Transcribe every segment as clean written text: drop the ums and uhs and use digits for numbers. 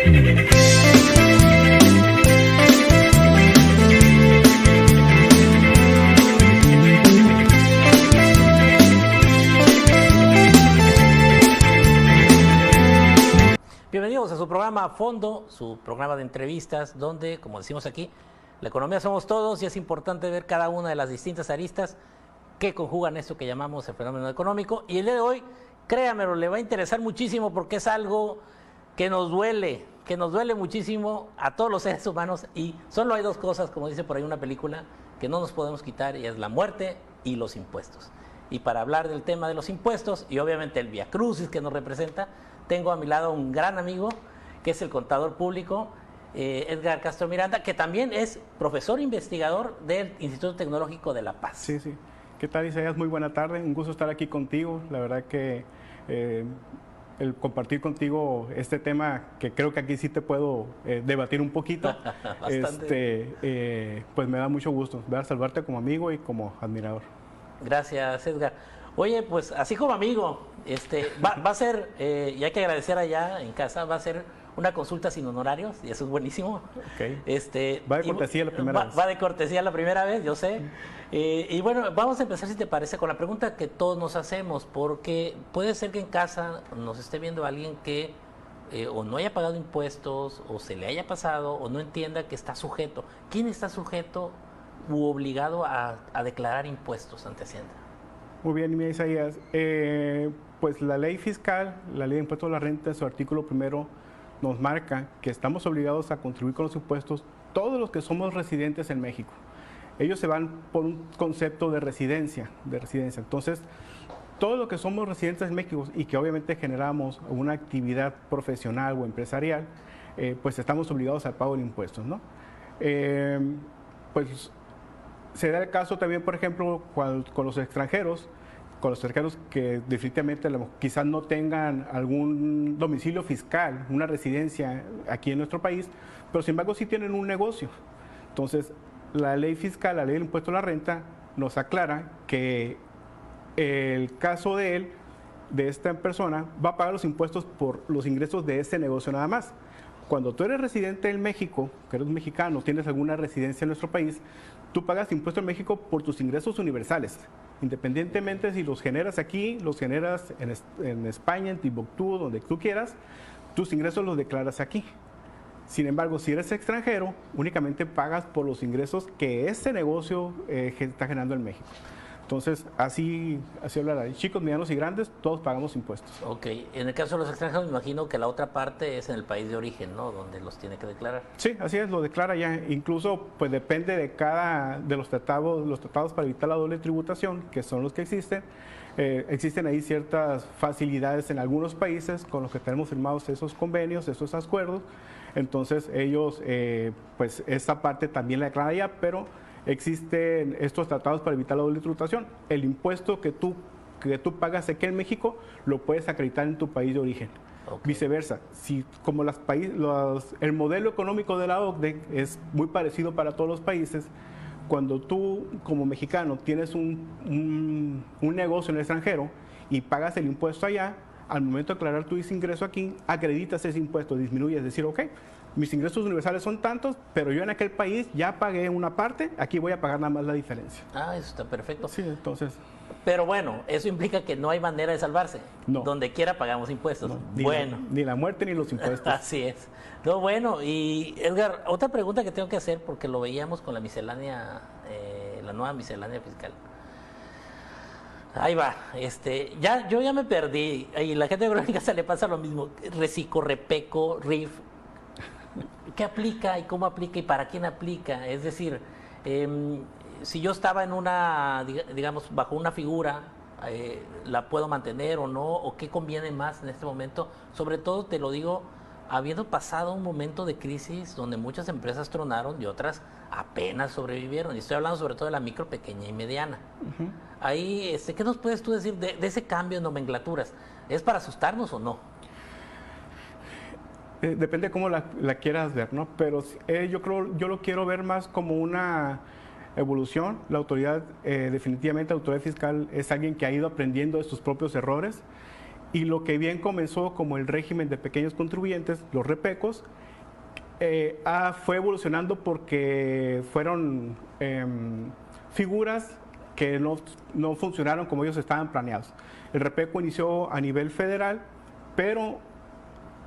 Bienvenidos a su programa A Fondo, su programa de entrevistas, donde, como decimos aquí, la economía somos todos y es importante ver cada una de las distintas aristas que conjugan esto que llamamos el fenómeno económico. Y el día de hoy, créamelo, le va a interesar muchísimo porque es algo que nos duele muchísimo a todos los seres humanos, y solo hay dos cosas, como dice por ahí una película, que no nos podemos quitar, y es la muerte y los impuestos. Y para hablar del tema de los impuestos y obviamente el viacrucis que nos representa, tengo a mi lado un gran amigo que es el contador público Edgar Castro Miranda, que también es profesor investigador del Instituto Tecnológico de La Paz. Sí. ¿Qué tal, Isaías? Muy buena tarde, un gusto estar aquí contigo. La verdad que el compartir contigo este tema, que creo que aquí sí te puedo debatir un poquito, pues me da mucho gusto, ¿verdad? Saludarte como amigo y como admirador. Gracias, Edgar. Oye, pues así como amigo, va a ser, y hay que agradecer allá en casa, va a ser una consulta sin honorarios, y eso es buenísimo. Okay. Va de cortesía la primera vez. Va de cortesía la primera vez, yo sé. Y bueno, vamos a empezar, si te parece, con la pregunta que todos nos hacemos, porque puede ser que en casa nos esté viendo alguien que o no haya pagado impuestos, o se le haya pasado, o no entienda que está sujeto. ¿Quién está sujeto u obligado a declarar impuestos ante Hacienda? Muy bien, mi Isaías. Pues la ley fiscal, la ley de impuestos a la renta, en su artículo primero, nos marca que estamos obligados a contribuir con los impuestos todos los que somos residentes en México. Ellos se van por un concepto de residencia. Entonces, todos los que somos residentes en México y que obviamente generamos una actividad profesional o empresarial, pues estamos obligados al pago de impuestos, ¿no? Pues se da el caso también, por ejemplo, con los extranjeros que definitivamente quizás no tengan algún domicilio fiscal, una residencia aquí en nuestro país, pero sin embargo sí tienen un negocio. Entonces, la ley fiscal, la ley del impuesto a la renta, nos aclara que el caso de esta persona, va a pagar los impuestos por los ingresos de ese negocio nada más. Cuando tú eres residente en México, que eres mexicano, tienes alguna residencia en nuestro país, tú pagas impuesto en México por tus ingresos universales, independientemente si los generas aquí, los generas en España, en Timbuktu, donde tú quieras, tus ingresos los declaras aquí. Sin embargo, si eres extranjero, únicamente pagas por los ingresos que ese negocio está generando en México. Entonces, así hablará. Chicos, medianos y grandes, todos pagamos impuestos. Ok. En el caso de los extranjeros, me imagino que la otra parte es en el país de origen, ¿no? Donde los tiene que declarar. Sí, así es, lo declara ya. Incluso, pues depende de los tratados para evitar la doble tributación, que son los que existen. Existen ahí ciertas facilidades en algunos países con los que tenemos firmados esos convenios, esos acuerdos. Entonces, ellos, pues esa parte también la declaran ya, pero existen estos tratados para evitar la doble tributación. El impuesto que tú pagas aquí en México lo puedes acreditar en tu país de origen. Okay. Viceversa, si como el modelo económico de la OCDE es muy parecido para todos los países, cuando tú como mexicano tienes un negocio en el extranjero y pagas el impuesto allá, al momento de declarar tu ingreso aquí, acreditas ese impuesto, disminuyes, es decir, ok, mis ingresos universales son tantos, pero yo en aquel país ya pagué una parte, aquí voy a pagar nada más la diferencia. Ah, eso está perfecto. Sí, entonces. Pero bueno, eso implica que no hay manera de salvarse. No. Donde quiera pagamos impuestos. No, ni la muerte ni los impuestos. Así es. No, bueno, y Edgar, otra pregunta que tengo que hacer, porque lo veíamos con la miscelánea, la nueva miscelánea fiscal. Ahí va, yo ya me perdí, y la gente de Crónica se le pasa lo mismo, Recico, Repeco, RIF, ¿qué aplica y cómo aplica y para quién aplica? Es decir, si yo estaba en digamos, bajo una figura, ¿la puedo mantener o no? ¿O qué conviene más en este momento? Sobre todo, te lo digo, habiendo pasado un momento de crisis donde muchas empresas tronaron y otras apenas sobrevivieron. Y estoy hablando sobre todo de la micro, pequeña y mediana. Uh-huh. Ahí, ¿qué nos puedes tú decir de ese cambio en nomenclaturas? ¿Es para asustarnos o no? Depende de cómo la quieras ver, ¿no? Pero yo lo quiero ver más como una evolución. La autoridad, definitivamente la autoridad fiscal es alguien que ha ido aprendiendo de sus propios errores y lo que bien comenzó como el régimen de pequeños contribuyentes, los repecos, fue evolucionando porque fueron figuras que no funcionaron como ellos estaban planeados. El repeco inició a nivel federal, pero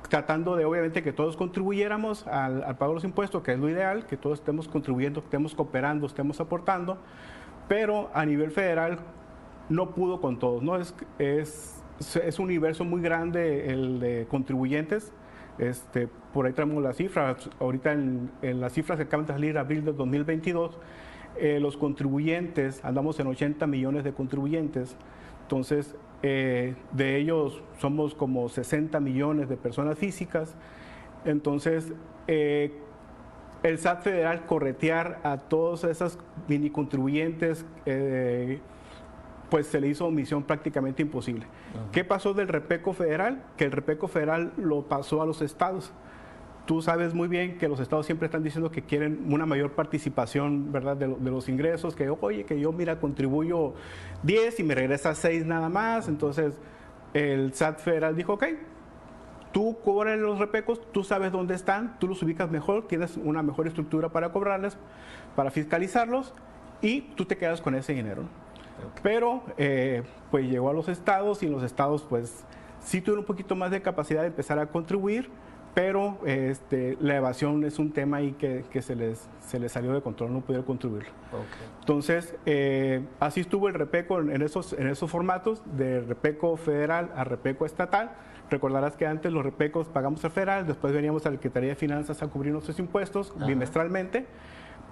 tratando de obviamente que todos contribuyéramos al pago de los impuestos, que es lo ideal, que todos estemos contribuyendo, estemos cooperando, estemos aportando, pero a nivel federal no pudo con todos, ¿no? Es un universo muy grande el de contribuyentes. Por ahí traemos las cifras, ahorita en las cifras que acaban de salir abril del 2022, los contribuyentes, andamos en 80 millones de contribuyentes, entonces de ellos somos como 60 millones de personas físicas, entonces el SAT federal corretear a todas esas mini contribuyentes, pues se le hizo misión prácticamente imposible. ¿Qué pasó del repeco federal? Que el repeco federal lo pasó a los estados. Tú sabes muy bien que los estados siempre están diciendo que quieren una mayor participación, ¿verdad?, de los ingresos, que oye, que yo mira, contribuyo 10 y me regresa 6 nada más. Entonces el SAT federal dijo, ok, tú cobras los repecos, tú sabes dónde están, tú los ubicas mejor, tienes una mejor estructura para cobrarles, para fiscalizarlos, y tú te quedas con ese dinero. Okay. Pero pues llegó a los estados, y los estados pues sí tuvieron un poquito más de capacidad de empezar a contribuir, pero la evasión es un tema ahí que se les salió de control, no pudieron contribuir. Okay. Entonces así estuvo el repeco en esos formatos, de repeco federal a repeco estatal. Recordarás que antes los repecos pagamos al federal, después veníamos a la Secretaría de Finanzas a cubrir nuestros impuestos bimestralmente,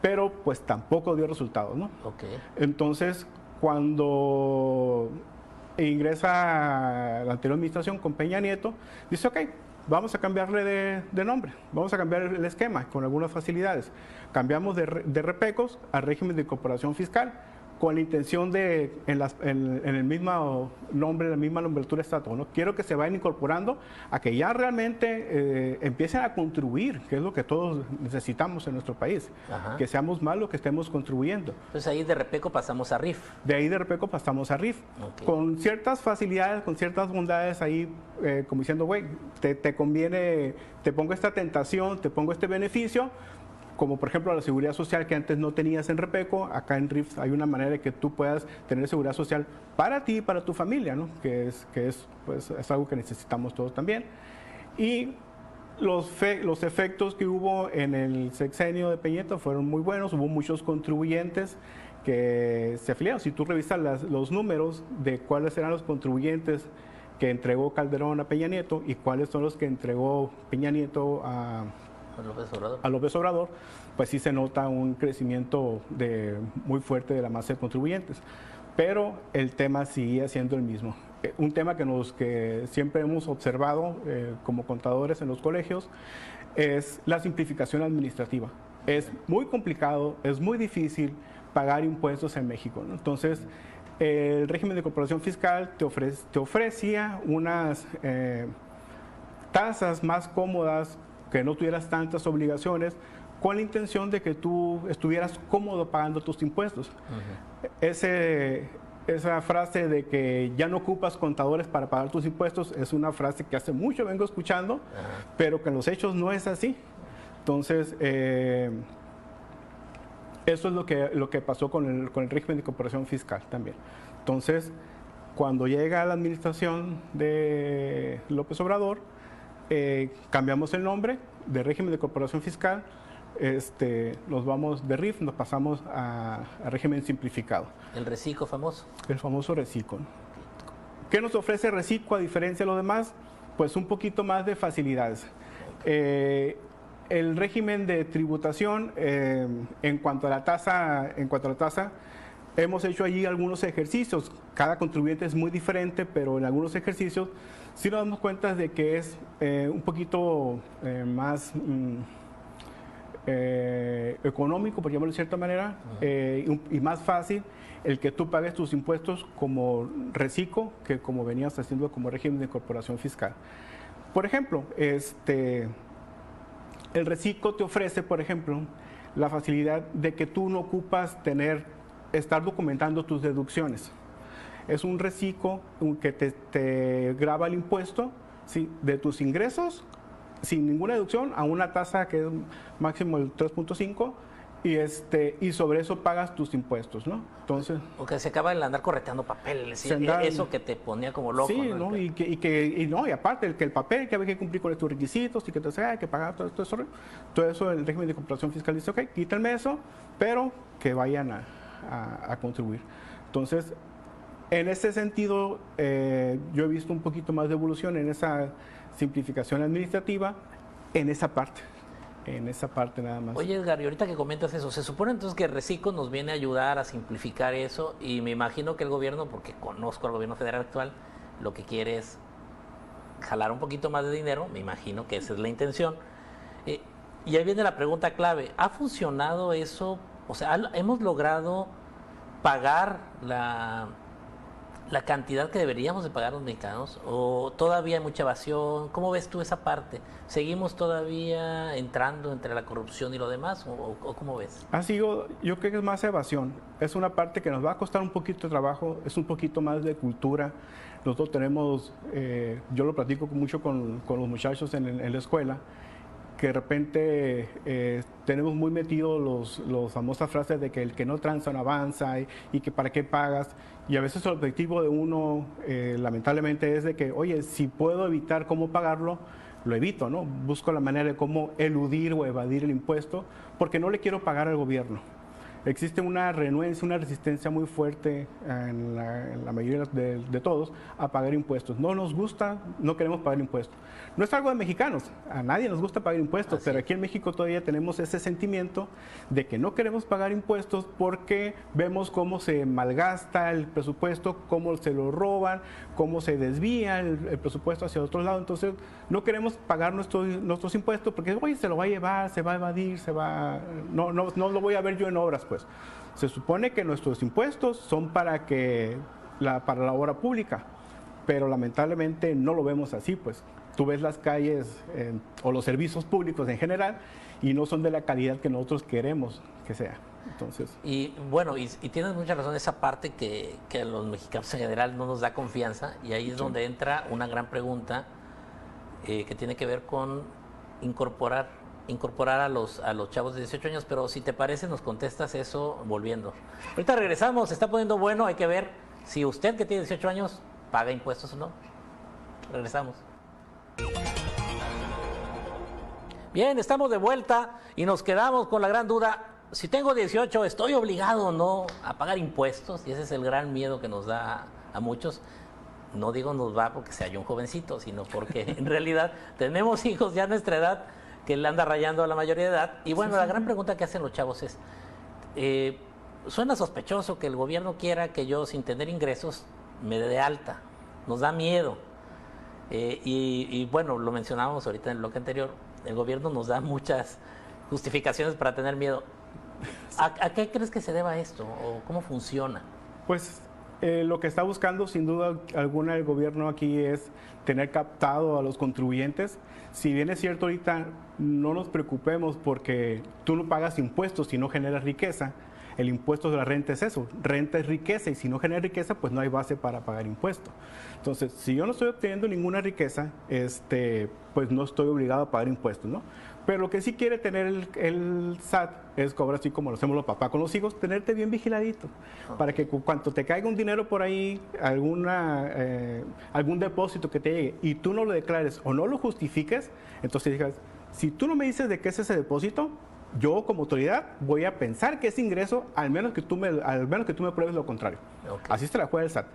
pero pues tampoco dio resultados, ¿no? Okay. Entonces, cuando ingresa la anterior administración con Peña Nieto, dice, ok, vamos a cambiarle de nombre, vamos a cambiar el esquema con algunas facilidades. Cambiamos de repecos a régimen de incorporación fiscal, con la intención de, en el mismo nombre, la misma nomenclatura estatal, ¿no? Quiero que se vayan incorporando a que ya realmente empiecen a contribuir, que es lo que todos necesitamos en nuestro país. Ajá. Que seamos más los que estemos contribuyendo. Entonces ahí de repeco pasamos a RIF. De ahí de repeco pasamos a RIF. Okay. Con ciertas facilidades, con ciertas bondades ahí, como diciendo, güey, te conviene, te pongo esta tentación, te pongo este beneficio, como por ejemplo la seguridad social que antes no tenías en repeco. Acá en RIF hay una manera de que tú puedas tener seguridad social para ti y para tu familia, ¿no? que es algo que necesitamos todos también. Y los efectos que hubo en el sexenio de Peña Nieto fueron muy buenos, hubo muchos contribuyentes que se afiliaron. Si tú revisas los números de cuáles eran los contribuyentes que entregó Calderón a Peña Nieto y cuáles son los que entregó Peña Nieto a López Obrador, pues sí se nota un crecimiento muy fuerte de la masa de contribuyentes, pero el tema sigue siendo el mismo. Un tema que siempre hemos observado como contadores en los colegios es la simplificación administrativa. Es muy complicado, es muy difícil pagar impuestos en México, ¿no? Entonces, el régimen de incorporación fiscal te ofrecía unas tasas más cómodas, que no tuvieras tantas obligaciones, con la intención de que tú estuvieras cómodo pagando tus impuestos. Esa frase de que ya no ocupas contadores para pagar tus impuestos es una frase que hace mucho vengo escuchando, pero que en los hechos no es así. Entonces, eso es lo que pasó con el régimen de incorporación fiscal también. Entonces, cuando llega la administración de López Obrador, cambiamos el nombre de régimen de incorporación fiscal, nos vamos de RIF, nos pasamos a régimen simplificado. ¿El reciclo famoso? El famoso reciclo. ¿Qué nos ofrece reciclo a diferencia de los demás? Pues un poquito más de facilidades. El régimen de tributación, en cuanto a la tasa, hemos hecho allí algunos ejercicios. Cada contribuyente es muy diferente, pero en algunos ejercicios sí nos damos cuenta de que es un poquito más económico, por llamarlo de cierta manera, y más fácil el que tú pagues tus impuestos como reciclo que como venías haciendo como régimen de incorporación fiscal. Por ejemplo, el reciclo te ofrece, por ejemplo, la facilidad de que tú no ocupas estar documentando tus deducciones. Es un reciclo que te graba el impuesto, ¿sí?, de tus ingresos sin ninguna deducción a una tasa que es máximo el 3.5 y sobre eso pagas tus impuestos, ¿no? Entonces, o que se acaba de andar correteando papeles, eso que te ponía como loco. Sí, ¿no? Y aparte el papel que había que cumplir con estos requisitos y que te hay que pagar todo eso el régimen de comprobación fiscal dice, ok, quítenme eso, pero que vayan a contribuir. Entonces, en ese sentido, yo he visto un poquito más de evolución en esa simplificación administrativa, en esa parte nada más. Oye, Edgar, y ahorita que comentas eso, se supone entonces que Reciclo nos viene a ayudar a simplificar eso, y me imagino que el gobierno, porque conozco al gobierno federal actual, lo que quiere es jalar un poquito más de dinero, me imagino que esa es la intención. Y ahí viene la pregunta clave, ¿ha funcionado eso? O sea, ¿hemos logrado pagar la cantidad que deberíamos de pagar los mexicanos, o todavía hay mucha evasión? ¿Cómo ves tú esa parte? ¿Seguimos todavía entrando entre la corrupción y lo demás, o cómo ves? Yo creo que es más evasión, es una parte que nos va a costar un poquito de trabajo, es un poquito más de cultura. Nosotros tenemos, yo lo platico mucho con los muchachos en la escuela, que de repente tenemos muy metidos los famosas frases de que el que no tranza no avanza y que para qué pagas. Y a veces el objetivo de uno, lamentablemente, es de que, oye, si puedo evitar cómo pagarlo, lo evito, ¿no? Busco la manera de cómo eludir o evadir el impuesto porque no le quiero pagar al gobierno. Existe una renuencia, una resistencia muy fuerte en la mayoría de todos a pagar impuestos. No nos gusta, no queremos pagar impuestos. No es algo de mexicanos, a nadie nos gusta pagar impuestos, pero aquí en México todavía tenemos ese sentimiento de que no queremos pagar impuestos porque vemos cómo se malgasta el presupuesto, cómo se lo roban, cómo se desvía el presupuesto hacia otro lado. Entonces no queremos pagar nuestros impuestos porque, oye, se lo va a llevar, se va a evadir, no lo voy a ver yo en obras. Pues se supone que nuestros impuestos son para la obra pública, pero lamentablemente no lo vemos así. Pues tú ves las calles o los servicios públicos en general y no son de la calidad que nosotros queremos que sea. Entonces, y bueno, y tienes mucha razón, esa parte que a los mexicanos en general no nos da confianza, y ahí es donde entra una gran pregunta que tiene que ver con incorporar a los chavos de 18 años, pero si te parece nos contestas eso volviendo. Ahorita regresamos, se está poniendo bueno, hay que ver si usted que tiene 18 años paga impuestos o no. Regresamos. Bien, estamos de vuelta y nos quedamos con la gran duda, si tengo 18, ¿estoy obligado o no a pagar impuestos? Y ese es el gran miedo que nos da a muchos. No digo nos va porque sea yo un jovencito, sino porque en realidad tenemos hijos ya a nuestra edad que le anda rayando a la mayoría de edad. Y bueno, la gran pregunta que hacen los chavos es, suena sospechoso que el gobierno quiera que yo, sin tener ingresos, me dé de alta. Nos da miedo. Y bueno, lo mencionábamos ahorita en el bloque anterior, el gobierno nos da muchas justificaciones para tener miedo. ¿A qué crees que se deba esto? ¿O cómo funciona? Pues lo que está buscando sin duda alguna el gobierno aquí es tener captado a los contribuyentes. Si bien es cierto ahorita no nos preocupemos porque tú no pagas impuestos si no generas riqueza, el impuesto de la renta es eso, renta es riqueza y si no genera riqueza pues no hay base para pagar impuestos. Entonces, si yo no estoy obteniendo ninguna riqueza, pues no estoy obligado a pagar impuestos, ¿no? Pero lo que sí quiere tener el SAT es cobrar así como lo hacemos los papás con los hijos, tenerte bien vigiladito, para que cuando te caiga un dinero por ahí, algún depósito que te llegue y tú no lo declares o no lo justifiques, entonces digas, si tú no me dices de qué es ese depósito, yo como autoridad voy a pensar que es ingreso, al menos que tú me pruebes lo contrario. Okay. Así se la juega el SAT.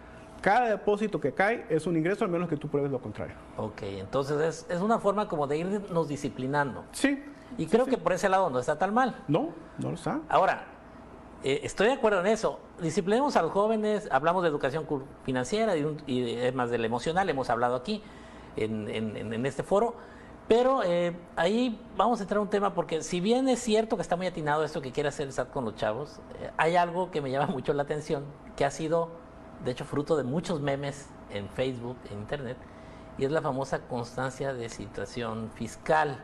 Cada depósito que cae es un ingreso, al menos que tú pruebes lo contrario. Ok, entonces es una forma como de irnos disciplinando. Sí. Y creo que por ese lado no está tan mal. No está. Ahora, estoy de acuerdo en eso. Disciplinemos a los jóvenes, hablamos de educación financiera y más del emocional, hemos hablado aquí en este foro. Pero ahí vamos a entrar a un tema porque si bien es cierto que está muy atinado esto que quiere hacer el SAT con los chavos, hay algo que me llama mucho la atención, que ha sido, de hecho, fruto de muchos memes en Facebook, en Internet, y es la famosa constancia de situación fiscal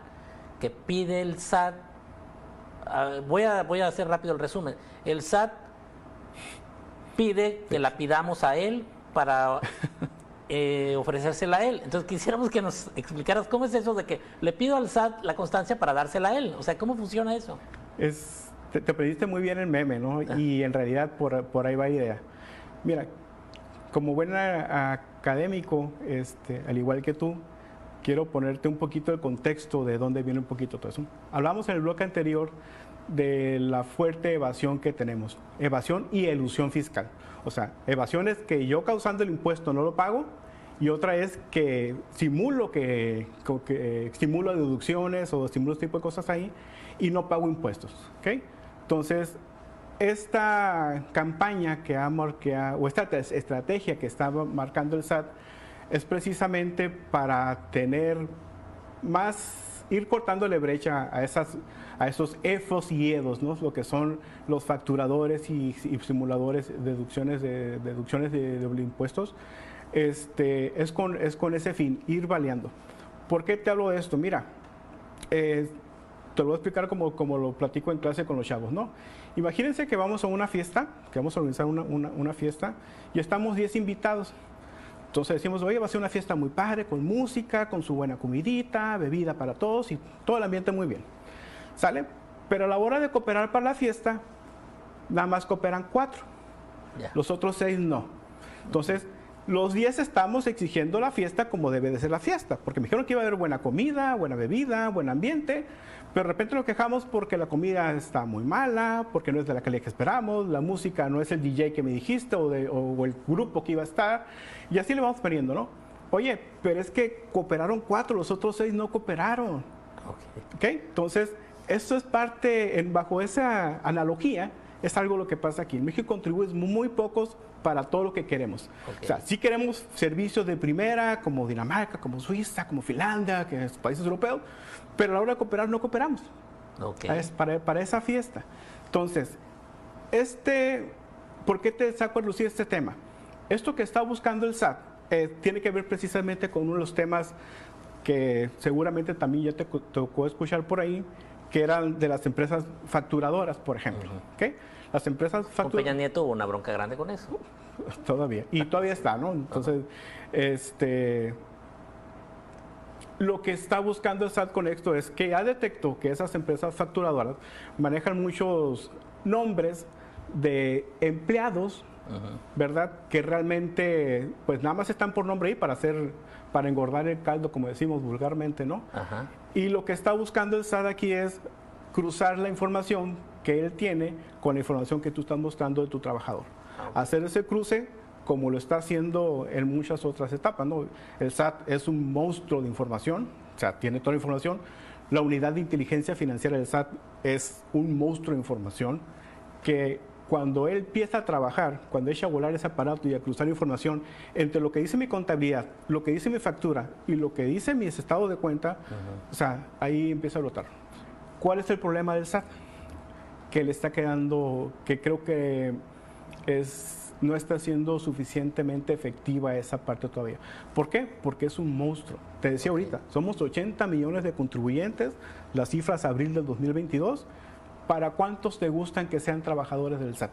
que pide el SAT. Voy a hacer rápido el resumen. El SAT pide que la pidamos a él para ofrecérsela a él. Entonces quisiéramos que nos explicaras cómo es eso de que le pido al SAT la constancia para dársela a él. O sea, ¿cómo funciona eso? Te pediste muy bien el meme, ¿no? Y en realidad por ahí va la idea. Mira, como buen académico, al igual que tú, quiero ponerte un poquito el contexto de dónde viene un poquito todo eso. Hablamos en el bloque anterior de la fuerte evasión que tenemos, evasión y elusión fiscal. O sea, evasión es que yo causando el impuesto no lo pago, y otra es que simulo simulo deducciones o simulo este tipo de cosas ahí y no pago impuestos, ¿ok? Entonces, esta campaña o esta estrategia que está marcando el SAT es precisamente para ir cortándole brecha a esos EFOS y EDOS, ¿no? Lo que son los facturadores y simuladores de deducciones de impuestos. Es con ese fin, ir baleando. ¿Por qué te hablo de esto? Mira, te lo voy a explicar como lo platico en clase con los chavos, ¿no? Imagínense que vamos a una fiesta, que vamos a organizar una fiesta y estamos 10 invitados. Entonces decimos, oye, va a ser una fiesta muy padre, con música, con su buena comidita, bebida para todos y todo el ambiente muy bien. ¿Sale? Pero a la hora de cooperar para la fiesta, nada más cooperan 4. Yeah. Los otros 6 no. Entonces, los 10 estamos exigiendo la fiesta como debe de ser la fiesta, porque me dijeron que iba a haber buena comida, buena bebida, buen ambiente, pero de repente nos quejamos porque la comida está muy mala, porque no es de la calidad que esperamos, la música no es el DJ que me dijiste o el grupo que iba a estar, y así le vamos poniendo, ¿no? Oye, pero es que cooperaron 4, los otros 6 no cooperaron. ¿Ok? Entonces, esto es parte, bajo esa analogía, es algo lo que pasa aquí. En México contribuyen muy pocos para todo lo que queremos. Okay. O sea, sí queremos servicios de primera, como Dinamarca, como Suiza, como Finlandia, que es países europeos, pero a la hora de cooperar no cooperamos. Okay. Para esa fiesta. Entonces, ¿por qué te saco a lucir este tema? Esto que está buscando el SAT tiene que ver precisamente con uno de los temas que seguramente también ya te tocó escuchar por ahí, que eran de las empresas facturadoras, por ejemplo. ¿Okay? Las empresas Con Peña Nieto hubo una bronca grande con eso. Todavía. Y todavía está, ¿no? Entonces, lo que está buscando el SAT con esto es que ya detectó que esas empresas facturadoras manejan muchos nombres de empleados, ¿verdad? Que realmente, pues nada más están por nombre ahí para engordar el caldo, como decimos vulgarmente, ¿no? Ajá. Y lo que está buscando el SAT aquí es cruzar la información que él tiene con la información que tú estás mostrando de tu trabajador. Hacer ese cruce como lo está haciendo en muchas otras etapas, ¿no? El SAT es un monstruo de información, o sea, tiene toda la información. La unidad de inteligencia financiera del SAT es un monstruo de información que cuando él empieza a trabajar, cuando echa a volar ese aparato y a cruzar información entre lo que dice mi contabilidad, lo que dice mi factura y lo que dice mi estado de cuenta, o sea, ahí empieza a brotar. ¿Cuál es el problema del SAT? Que le está quedando, que creo que no está siendo suficientemente efectiva esa parte todavía. ¿Por qué? Porque es un monstruo. Te decía ahorita, somos 80 millones de contribuyentes, las cifras abril del 2022. ¿Para cuántos te gustan que sean trabajadores del SAT?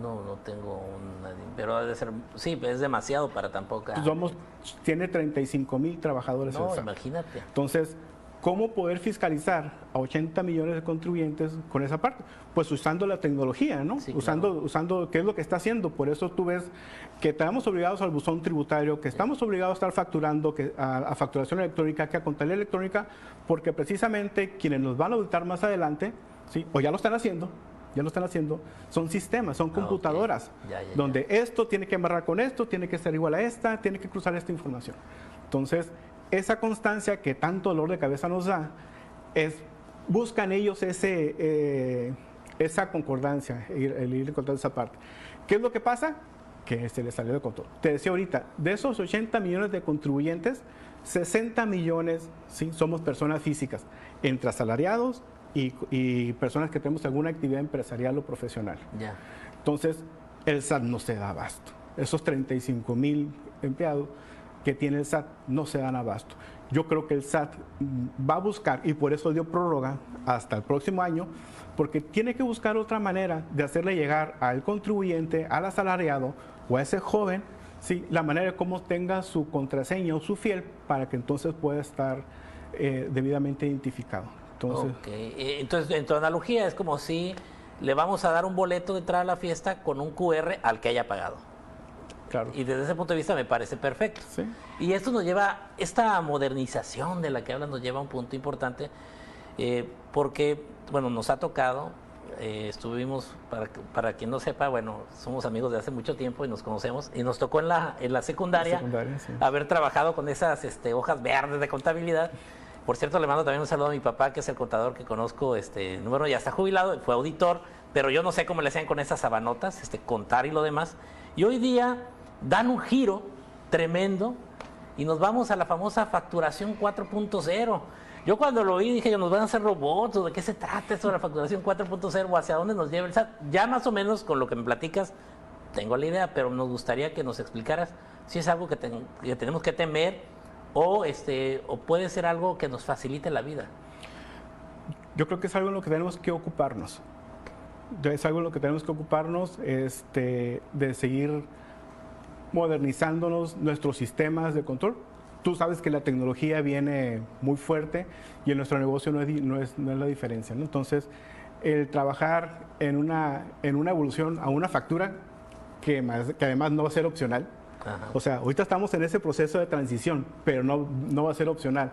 No tengo pero debe ser, sí, es demasiado para tampoco. Tiene 35,000 trabajadores el SAT. Imagínate. Entonces, ¿cómo poder fiscalizar a 80 millones de contribuyentes con esa parte? Pues usando la tecnología, ¿no? Sí, usando qué es lo que está haciendo. Por eso tú ves que estamos obligados al buzón tributario, que estamos obligados a estar facturando, a facturación electrónica, que a contabilidad electrónica, porque precisamente quienes nos van a auditar más adelante, ¿sí? O ya lo están haciendo, son sistemas, son computadoras, okay. donde esto tiene que amarrar con esto, tiene que ser igual a esta, tiene que cruzar esta información. Entonces, esa constancia que tanto dolor de cabeza nos da, buscan ellos esa concordancia, el ir encontrando esa parte. ¿Qué es lo que pasa? Que se les salió de control. Te decía ahorita, de esos 80 millones de contribuyentes, 60 millones ¿sí? somos personas físicas, entre asalariados y personas que tenemos alguna actividad empresarial o profesional. Yeah. Entonces, el SAT no se da abasto. Esos 35,000 empleados que tiene el SAT no se dan abasto. Yo creo que el SAT va a buscar, y por eso dio prórroga hasta el próximo año, porque tiene que buscar otra manera de hacerle llegar al contribuyente, al asalariado o a ese joven, sí, la manera de cómo tenga su contraseña o su fiel para que entonces pueda estar debidamente identificado. Entonces, entonces, en tu analogía es como si le vamos a dar un boleto de entrada a la fiesta con un QR al que haya pagado. claro. Y desde ese punto de vista me parece perfecto. Sí. Y esto nos lleva, esta modernización de la que hablan nos lleva a un punto importante, porque, bueno, nos ha tocado, estuvimos, para quien no sepa, bueno, somos amigos de hace mucho tiempo y nos conocemos, y nos tocó en la secundaria, Sí. haber trabajado con esas hojas verdes de contabilidad. Por cierto, le mando también un saludo a mi papá, que es el contador que conozco, número ya está jubilado, fue auditor, pero yo no sé cómo le hacían con esas sabanotas, contar y lo demás. Y hoy día dan un giro tremendo y nos vamos a la famosa facturación 4.0. Yo cuando lo vi dije, nos van a hacer robots, ¿o de qué se trata esto de la facturación 4.0 o hacia dónde nos lleva el SAT? Ya más o menos con lo que me platicas tengo la idea, pero nos gustaría que nos explicaras si es algo que tenemos que temer o puede ser algo que nos facilite la vida. Yo creo que es algo en lo que tenemos que ocuparnos. Es algo en lo que tenemos que ocuparnos de seguir modernizándonos nuestros sistemas de control. Tú sabes que la tecnología viene muy fuerte y en nuestro negocio no es la diferencia, ¿no? Entonces, el trabajar en una evolución a una factura que además no va a ser opcional. Ajá. O sea, ahorita estamos en ese proceso de transición, pero no va a ser opcional.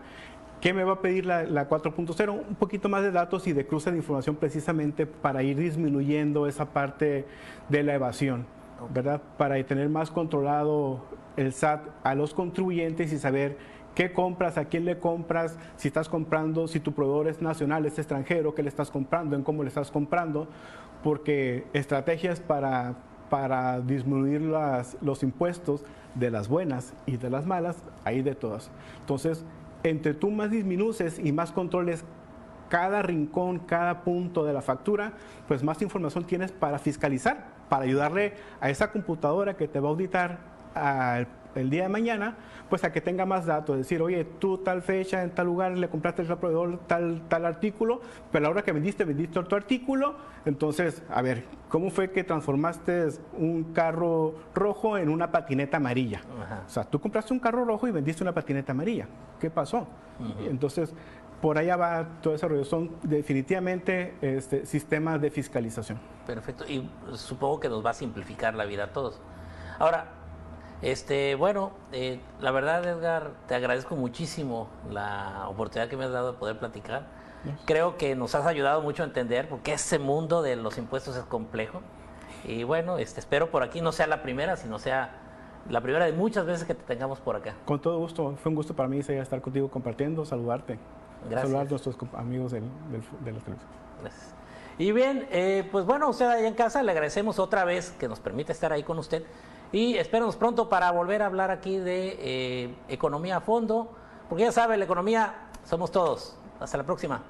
¿Qué me va a pedir la 4.0? Un poquito más de datos y de cruce de información precisamente para ir disminuyendo esa parte de la evasión, ¿verdad? Para tener más controlado el SAT a los contribuyentes y saber qué compras, a quién le compras, si estás comprando, si tu proveedor es nacional, es extranjero, qué le estás comprando, en cómo le estás comprando, porque estrategias para disminuir los impuestos de las buenas y de las malas, hay de todas. Entonces, entre tú más disminuces y más controles cada rincón, cada punto de la factura, pues más información tienes para fiscalizar, para ayudarle a esa computadora que te va a auditar el día de mañana, pues a que tenga más datos, decir, oye, tú tal fecha, en tal lugar, le compraste al proveedor tal artículo, pero a la hora que vendiste otro artículo, entonces, a ver, ¿cómo fue que transformaste un carro rojo en una patineta amarilla? Ajá. O sea, tú compraste un carro rojo y vendiste una patineta amarilla, ¿qué pasó? Entonces, por allá va todo ese rollo, son definitivamente sistemas de fiscalización. Perfecto, y supongo que nos va a simplificar la vida a todos. Ahora, bueno, la verdad, Edgar, te agradezco muchísimo la oportunidad que me has dado de poder platicar. Creo que nos has ayudado mucho a entender porque ese mundo de los impuestos es complejo. Y bueno, espero por aquí no sea la primera, sino sea la primera de muchas veces que te tengamos por acá. Con todo gusto, fue un gusto para mí estar contigo compartiendo, saludarte. Gracias. Saludar a nuestros amigos de la televisión. Gracias. Y bien, pues bueno, usted allá en casa le agradecemos otra vez que nos permite estar ahí con usted. Y espérenos pronto para volver a hablar aquí de economía a fondo, porque ya sabe, la economía somos todos. Hasta la próxima.